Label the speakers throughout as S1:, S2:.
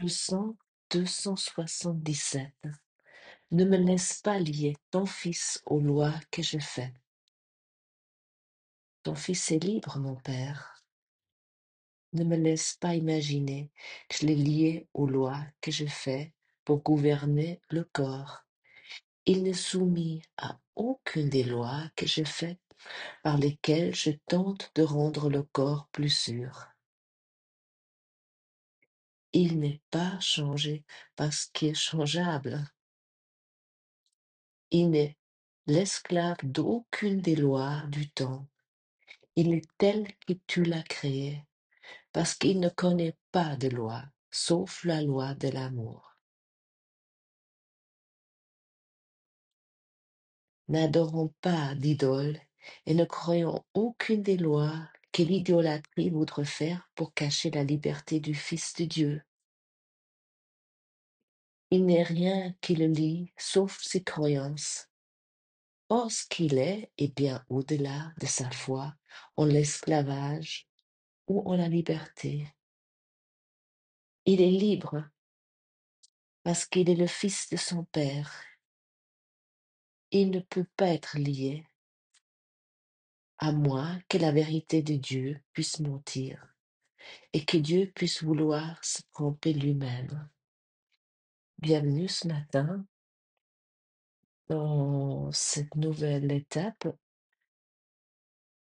S1: Leçon 277. Ne me laisse pas lier ton fils aux lois que je fais. Ton fils est libre, mon père. Ne me laisse pas imaginer que je l'ai lié aux lois que je fais pour gouverner le corps. Il n'est soumis à aucune des lois que je fais par lesquelles je tente de rendre le corps plus sûr. Il n'est pas changé par ce qui est changeable. Il n'est l'esclave d'aucune des lois du temps. Il est tel que tu l'as créé, parce qu'il ne connaît pas de loi, sauf la loi de l'amour. N'adorons pas d'idole et ne croyons aucune des lois que l'idolâtrie voudrait faire pour cacher la liberté du Fils de Dieu. Il n'est rien qui le lie, sauf ses croyances. Or, ce qu'il est bien au-delà de sa foi, en l'esclavage ou en la liberté. Il est libre parce qu'il est le fils de son père. Il ne peut pas être lié, à moins que la vérité de Dieu puisse mentir et que Dieu puisse vouloir se tromper lui-même. Bienvenue ce matin dans cette nouvelle étape.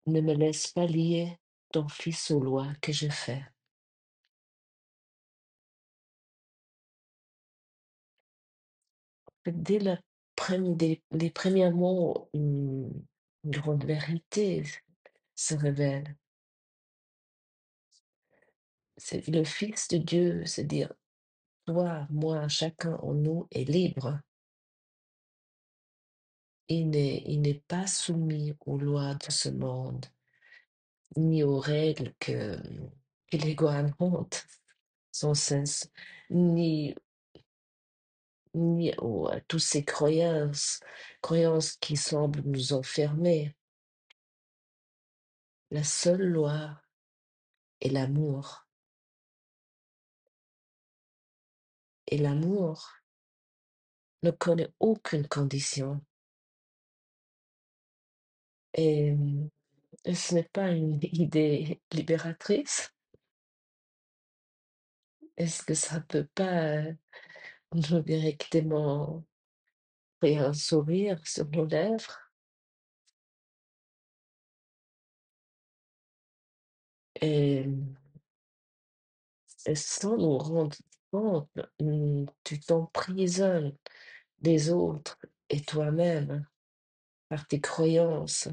S1: Ne me laisse pas lier ton fils aux lois que je fais. Dès les premiers mots, une grande vérité se révèle. C'est le Fils de Dieu, c'est-à-dire toi, moi, chacun en nous est libre. Il n'est pas soumis aux lois de ce monde, ni aux règles que l'ego invente sans cesse, ni, à toutes ces croyances qui semblent nous enfermer. La seule loi est l'amour. Et l'amour ne connaît aucune condition. Et ce n'est pas une idée libératrice. Est-ce que ça peut pas nous directement créer un sourire sur nos lèvres et, sans nous rendre compte, tu t'emprisonnes des autres et toi-même par tes croyances,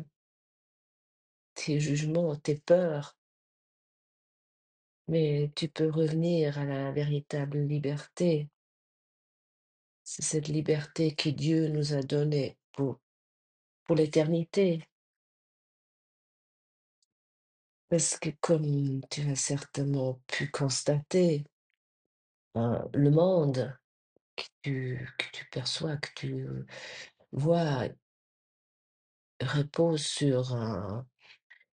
S1: tes jugements, tes peurs. Mais tu peux revenir à la véritable liberté. C'est cette liberté que Dieu nous a donnée pour l'éternité. Parce que comme tu as certainement pu constater, le monde que tu perçois, que tu vois, repose sur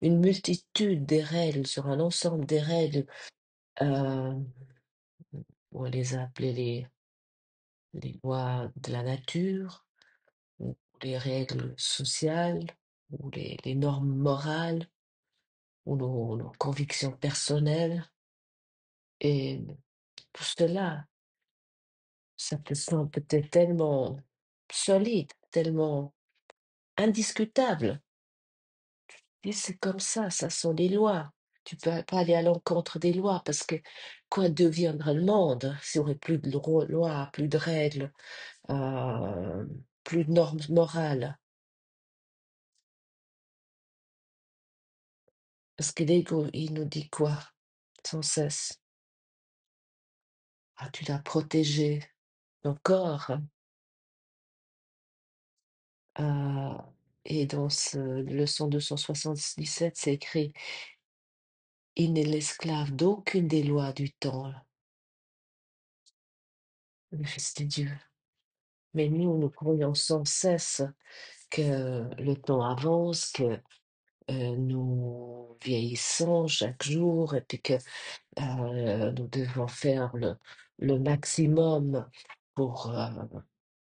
S1: une multitude des règles, sur un ensemble des règles, euh, on les a appelées les lois de la nature, ou les règles sociales, ou les normes morales, ou nos convictions personnelles. Et tout cela, ça te semble peut-être tellement solide, tellement indiscutable. Et c'est comme ça sont les lois. Tu peux pas aller à l'encontre des lois parce que quoi deviendra le monde s'il n'y aurait plus de lois, plus de règles, euh, plus de normes morales? Parce que l'ego, il nous dit quoi sans cesse? Ah, tu l'as protégé ton corps. euh, et dans leçon 277, c'est écrit, il n'est l'esclave d'aucune des lois du temps, le Fils de Dieu. Mais nous croyons sans cesse que le temps avance, que nous vieillissons chaque jour et puis que nous devons faire le maximum pour, euh,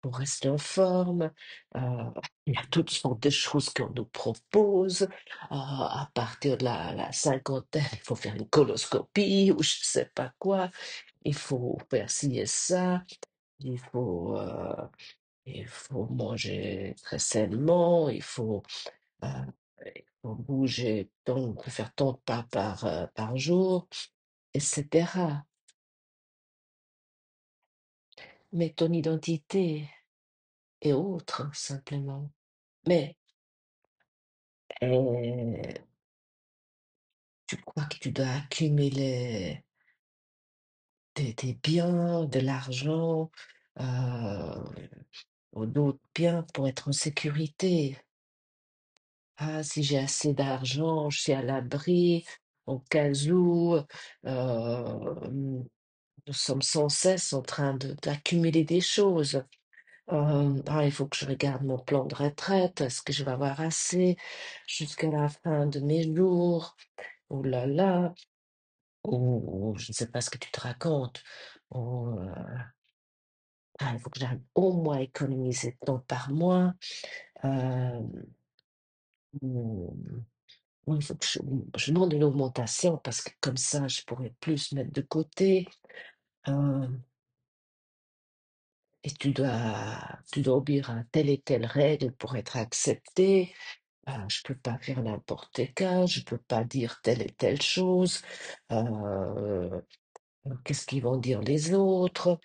S1: pour rester en forme. Euh, il y a toutes sortes de choses qu'on nous propose. À partir de la cinquantaine, il faut faire une coloscopie ou je sais pas quoi. Il faut faire ci et ça. Il faut, euh, il faut manger très sainement. Euh, il faut bouger tant, faire tant de pas par jour, etc. Mais ton identité est autre, simplement. Mais tu crois que tu dois accumuler des biens, de l'argent, euh, ou d'autres biens pour être en sécurité. Ah, si j'ai assez d'argent, je suis à l'abri, au cas où. Nous sommes sans cesse en train d'accumuler des choses. Il faut que je regarde mon plan de retraite. Est-ce que je vais avoir assez jusqu'à la fin de mes jours? Oh là là. Ou je ne sais pas ce que tu te racontes. Ou, il faut que j'arrive au moins à économiser tant par mois. Euh, ou, ou il faut que je demande une augmentation parce que comme ça, je pourrais plus mettre de côté. Euh, et tu dois obéir à telle et telle règle pour être accepté. Je peux pas faire n'importe quoi, je peux pas dire telle et telle chose. Euh, Qu'est-ce qu'ils vont dire les autres?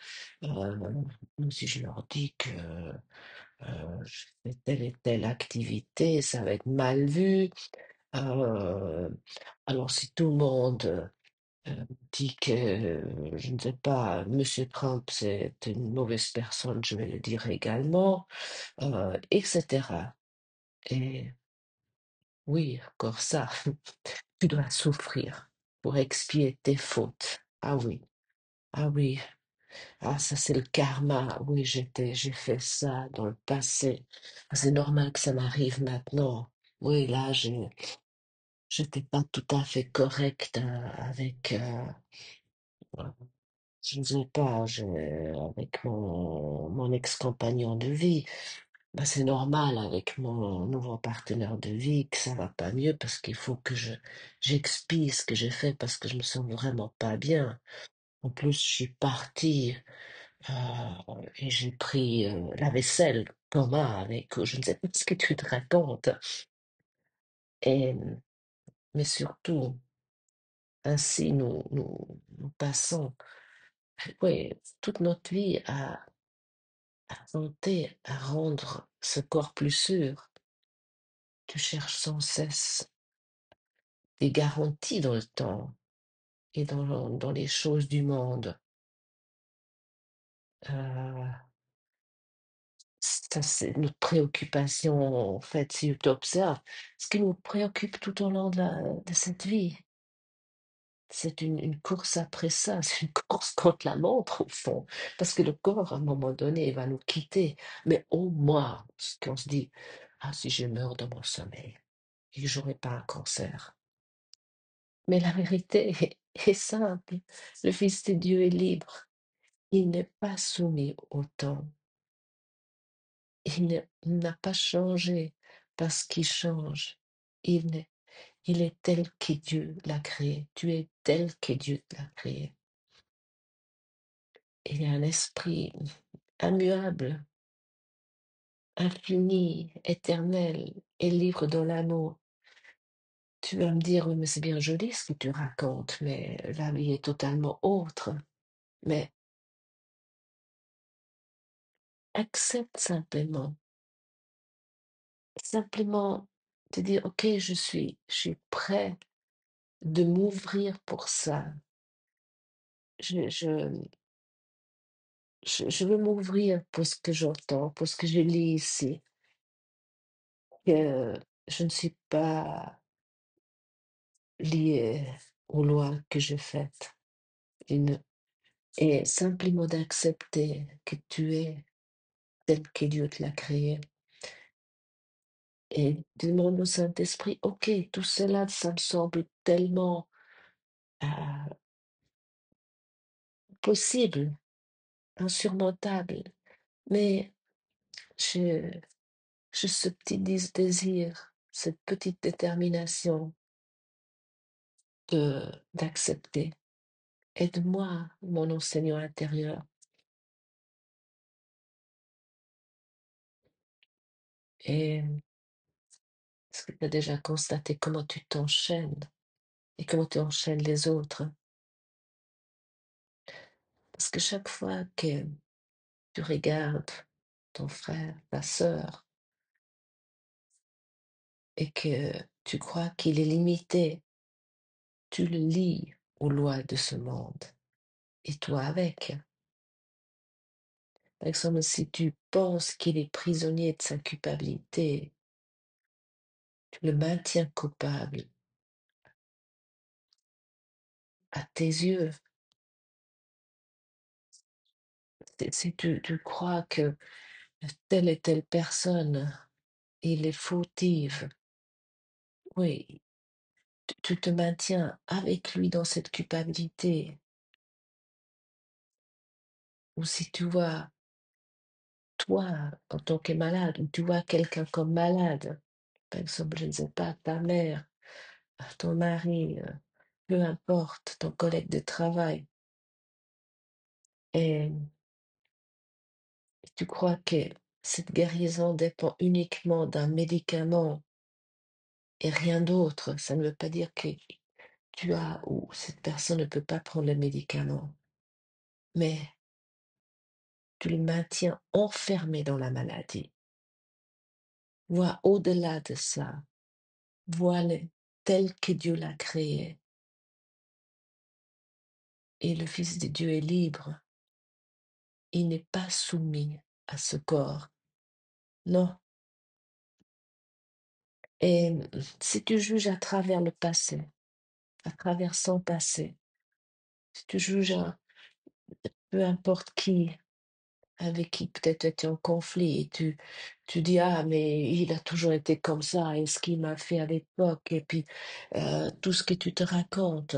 S1: Si je leur dis que je fais telle et telle activité, ça va être mal vu. Euh, alors si tout le monde dit que, je ne sais pas, Monsieur Trump c'est une mauvaise personne, je vais le dire également, etc. Et oui, encore ça, tu dois souffrir pour expier tes fautes. Ah oui, ah oui. Ah, ça c'est le karma. Oui, j'ai fait ça dans le passé. Ah, c'est normal que ça m'arrive maintenant. Oui, là, j'étais pas tout à fait correcte avec, je ne sais pas, avec mon ex-compagnon de vie. Ben, c'est normal avec mon nouveau partenaire de vie que ça va pas mieux parce qu'il faut que j'expie ce que j'ai fait parce que je me sens vraiment pas bien. En plus, je suis partie. Et j'ai pris la vaisselle commun avec, je ne sais pas ce que tu te racontes. Et, mais surtout, ainsi nous passons, oui, toute notre vie à tenter à rendre ce corps plus sûr. Tu cherches sans cesse des garanties dans le temps et dans les choses du monde. Euh, Ça, c'est notre préoccupation, en fait, si tu observes, ce qui nous préoccupe tout au long de cette vie. C'est une course après ça, c'est une course contre la montre, au fond. Parce que le corps, à un moment donné, il va nous quitter. Mais au moins, ce qu'on se dit, ah, si je meurs dans mon sommeil, et que j'aurai pas un cancer. Mais la vérité est simple. Le Fils de Dieu est libre. Il n'est pas soumis au temps. Il n'a pas changé parce qu'il change. Il, il est tel que Dieu l'a créé. Tu es tel que Dieu l'a créé. Il y a un esprit immuable, infini, éternel et libre dans l'amour. Tu vas me dire, oui, mais c'est bien joli ce que tu racontes, mais la vie est totalement autre. Mais accepte simplement te dire, ok, je suis prêt de m'ouvrir pour ça. Je, je, je veux m'ouvrir pour ce que j'entends, pour ce que je lis ici, que je ne suis pas liée aux lois que j'ai faites. Une- Et simplement d'accepter que tu es tel que Dieu te l'a créé et demande au Saint-Esprit, OK, tout cela, ça me semble tellement possible, insurmontable, mais je, j'ai ce petit désir, cette petite détermination d'accepter. Aide-moi, mon enseignant intérieur. Et est-ce que tu as déjà constaté comment tu t'enchaînes et comment tu enchaînes les autres? Parce que chaque fois que tu regardes ton frère, ta sœur, et que tu crois qu'il est limité, tu le lis aux lois de ce monde, et toi avec. Par exemple, si tu penses qu'il est prisonnier de sa culpabilité, tu le maintiens coupable à tes yeux. Si tu crois que telle et telle personne, il est fautive, oui, tu te maintiens avec lui dans cette culpabilité. Ou si tu vois, toi, en tant que malade, ou tu vois quelqu'un comme malade, par exemple, je ne sais pas, ta mère, ton mari, peu importe, ton collègue de travail, et tu crois que cette guérison dépend uniquement d'un médicament et rien d'autre, ça ne veut pas dire que tu as ou cette personne ne peut pas prendre le médicament, mais tu le maintiens enfermé dans la maladie. Vois au-delà de ça, vois-le tel que Dieu l'a créé. Et le Fils de Dieu est libre, il n'est pas soumis à ce corps. Non. Et si tu juges à travers le passé, à travers son passé, si tu juges peu importe qui, avec qui peut-être tu étais en conflit, et tu dis, ah, mais il a toujours été comme ça, et ce qu'il m'a fait à l'époque, et puis tout ce que tu te racontes,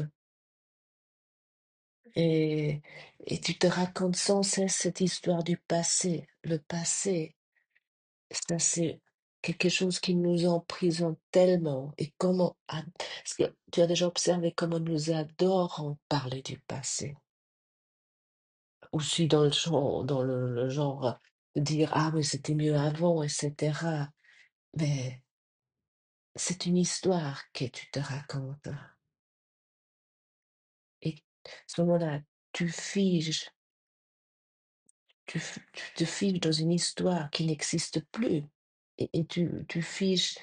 S1: et, et tu te racontes sans cesse cette histoire du passé. Le passé, ça c'est quelque chose qui nous emprisonne tellement, et comment, parce que tu as déjà observé comment nous adorons parler du passé. Aussi dans le genre de dire: «Ah mais c'était mieux avant» et cetera. Mais c'est une histoire que tu te racontes et à ce moment-là, tu figes, tu te figes dans une histoire qui n'existe plus et tu figes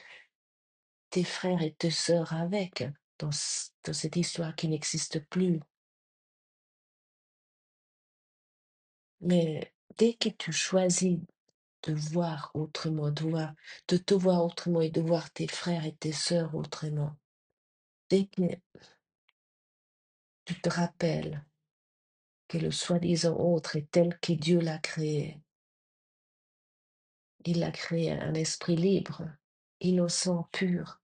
S1: tes frères et tes sœurs avec, dans cette histoire qui n'existe plus. Mais dès que tu choisis de voir autrement, de te voir autrement et de voir tes frères et tes sœurs autrement. Dès que tu te rappelles que le soi-disant autre est tel que Dieu l'a créé, il a créé un esprit libre, innocent, pur.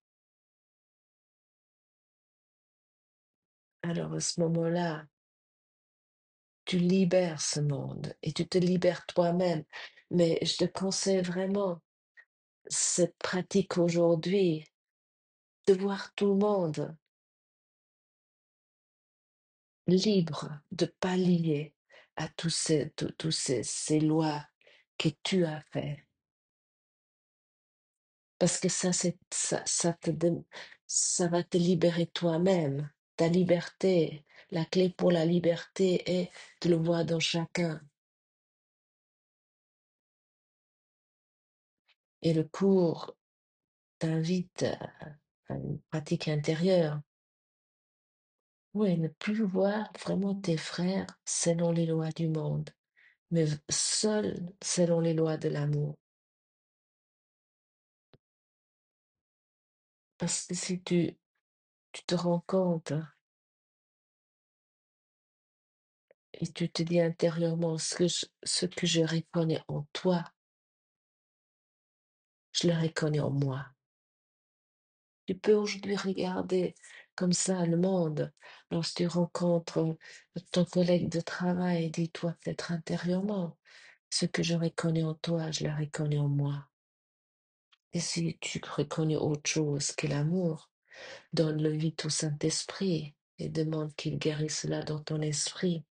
S1: Alors à ce moment-là, tu libères ce monde et tu te libères toi-même. Mais je te conseille vraiment cette pratique aujourd'hui, de voir tout le monde libre, de pas lier à tous ces lois que tu as fait. Parce que ça va te libérer toi-même, ta liberté. La clé pour la liberté est de le voir dans chacun. Et le cours t'invite à une pratique intérieure. Oui, ne plus voir vraiment tes frères selon les lois du monde, mais seuls selon les lois de l'amour. Parce que si tu te rends compte et tu te dis intérieurement ce que je reconnais en toi, je le reconnais en moi. Tu peux aujourd'hui regarder comme ça le monde. Lorsque tu rencontres ton collègue de travail, dis-toi peut-être intérieurement, ce que je reconnais en toi, je le reconnais en moi. Et si tu reconnais autre chose que l'amour, donne-le vite au Saint-Esprit et demande qu'il guérisse cela dans ton esprit.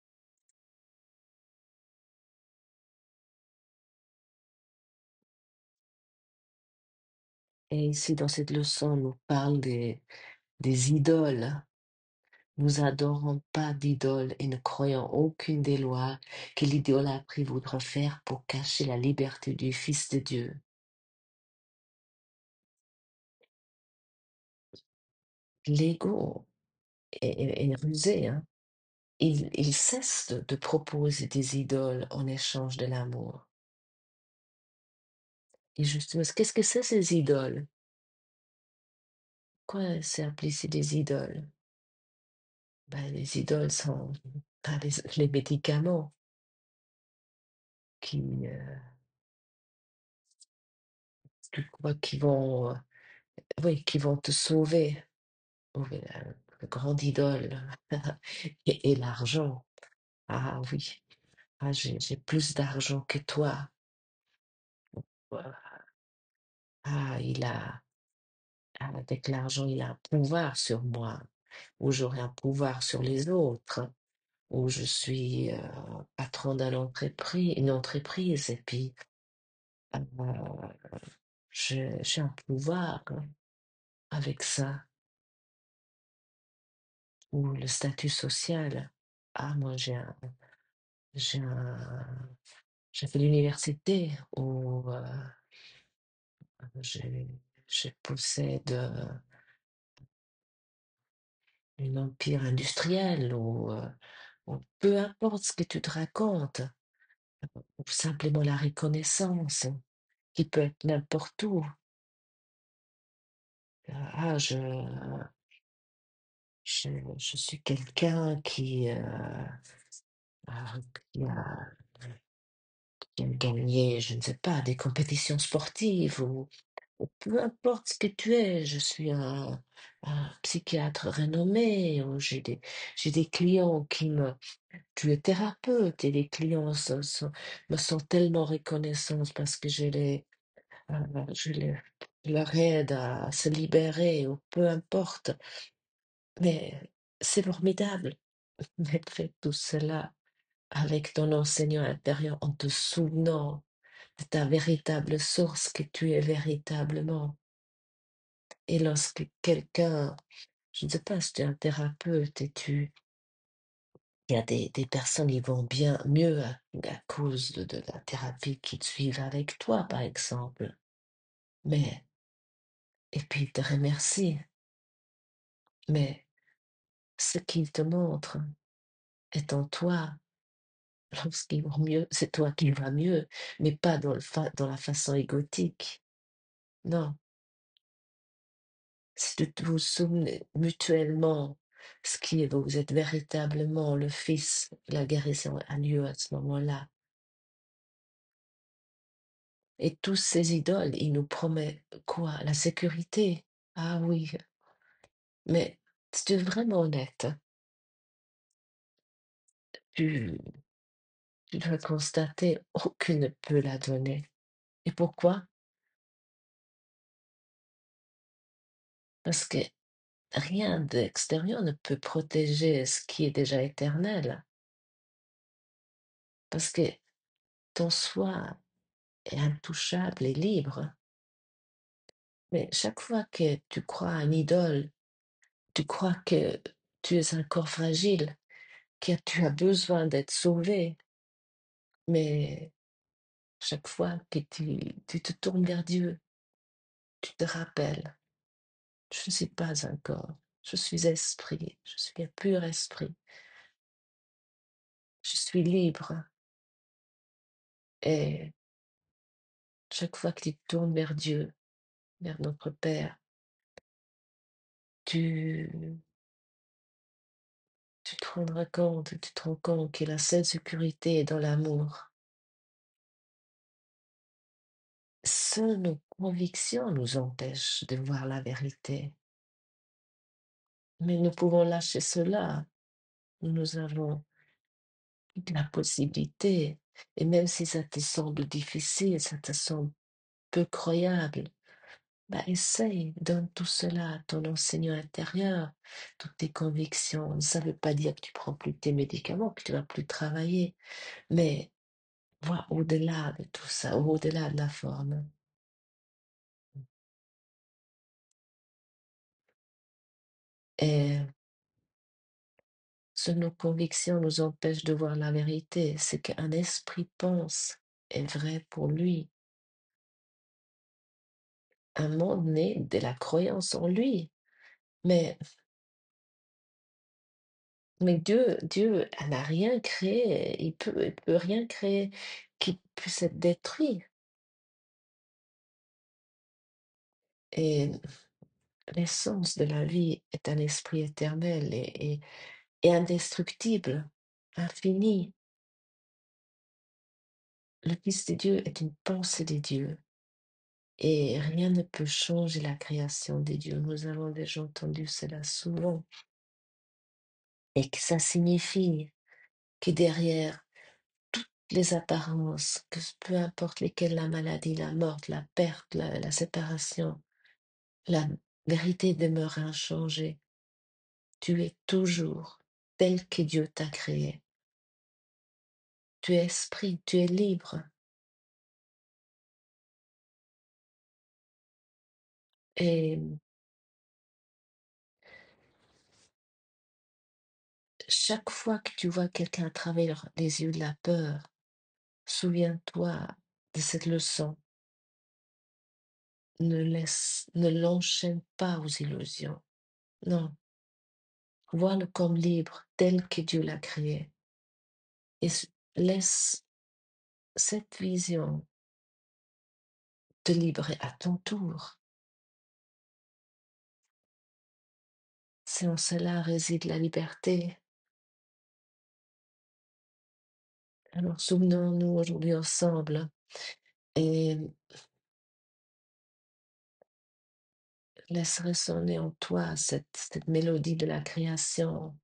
S1: Et ici, dans cette leçon, on nous parle des idoles. Nous adorons pas d'idoles et ne croyons aucune des lois que l'idolâtrie voudra faire pour cacher la liberté du Fils de Dieu. L'ego est rusé, hein. Il cesse de proposer des idoles en échange de l'amour. Et justement, qu'est-ce que c'est ces idoles? Quoi c'est appelé ici des idoles? Ben, les idoles sont les médicaments qui, tu crois qui vont, oui, qui vont te sauver. Oui, la grande idole et l'argent. Ah oui, ah, j'ai plus d'argent que toi. Voilà. Ah, avec l'argent, il a un pouvoir sur moi, ou j'aurai un pouvoir sur les autres, ou je suis patron une entreprise, et puis euh, j'ai un pouvoir avec ça, ou le statut social. Ah, moi, j'ai un, j'ai fait l'université, ou je, je possède un empire industriel, ou peu importe ce que tu te racontes, ou simplement la reconnaissance, qui peut être n'importe où. Ah, je suis quelqu'un ah, qui a, qui a gagné, je ne sais pas, des compétitions sportives, ou peu importe ce que tu es. Je suis un psychiatre renommé, ou j'ai des clients tu es thérapeute, et les clients me sont tellement reconnaissants parce que je leur aide à se libérer, ou peu importe. Mais c'est formidable. Mais fais tout cela avec ton enseignant intérieur en te souvenant de ta véritable source que tu es véritablement. Et lorsque quelqu'un, je ne sais pas si tu es un thérapeute et il y a des personnes qui vont bien mieux à cause de la thérapie qu'ils suivent avec toi, par exemple. Mais, et puis ils te remercient. Mais ce qu'ils te montrent est en toi. Lorsqu'ils vont mieux, c'est toi qui vas mieux, mais pas dans la façon égotique. Non, c'est de vous souvenir mutuellement ce qui est, vous êtes véritablement le Fils, la guérison a lieu à ce moment-là. Et tous ces idoles, ils nous promettent quoi? La sécurité. Ah oui, mais si tu es vraiment honnête, tu, tu dois constater, aucune ne peut la donner. Et pourquoi? Parce que rien d'extérieur ne peut protéger ce qui est déjà éternel. Parce que ton soi est intouchable et libre. Mais chaque fois que tu crois à une idole, tu crois que tu es un corps fragile, que tu as besoin d'être sauvé. Mais chaque fois que tu te tournes vers Dieu, tu te rappelles, je ne suis pas un corps, je suis esprit, je suis un pur esprit, je suis libre. Et chaque fois que tu te tournes vers Dieu, vers notre Père, tu, tu te rendras compte, tu te rends compte que la seule sécurité est dans l'amour. Seules nos convictions nous empêchent de voir la vérité. Mais nous pouvons lâcher cela. Nous avons la possibilité. Et même si ça te semble difficile, ça te semble peu croyable, bah essaye, donne tout cela à ton enseignant intérieur, toutes tes convictions. Ça ne veut pas dire que tu prends plus tes médicaments, que tu vas plus travailler, mais vois au-delà de tout ça, au-delà de la forme. Et ce nos convictions nous empêchent de voir la vérité. Ce qu'un esprit pense est vrai pour lui. Un monde né de la croyance en lui. Mais, mais Dieu n'a rien créé, il peut rien créer qui puisse être détruit. Et l'essence de la vie est un esprit éternel et indestructible, infini. Le Fils de Dieu est une pensée des dieux et rien ne peut changer la création des dieux. Nous avons déjà entendu cela souvent. Et que ça signifie que derrière toutes les apparences, que peu importe lesquelles, la maladie, la mort, la perte, la séparation, la vérité demeure inchangée. Tu es toujours tel que Dieu t'a créé. Tu es esprit, tu es libre. Et chaque fois que tu vois quelqu'un à travers les yeux de la peur, souviens-toi de cette leçon. Ne l'enchaîne pas aux illusions. Non, vois-le comme libre, tel que Dieu l'a créé. Et laisse cette vision te libérer à ton tour. C'est en cela réside la liberté. Alors souvenons-nous aujourd'hui ensemble et laisse résonner en toi cette mélodie de la création.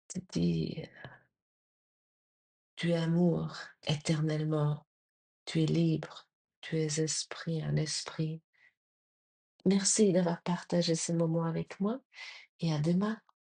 S1: Te dit, tu es amour éternellement, tu es libre, tu es esprit, un esprit. Merci d'avoir partagé ce moment avec moi et à demain.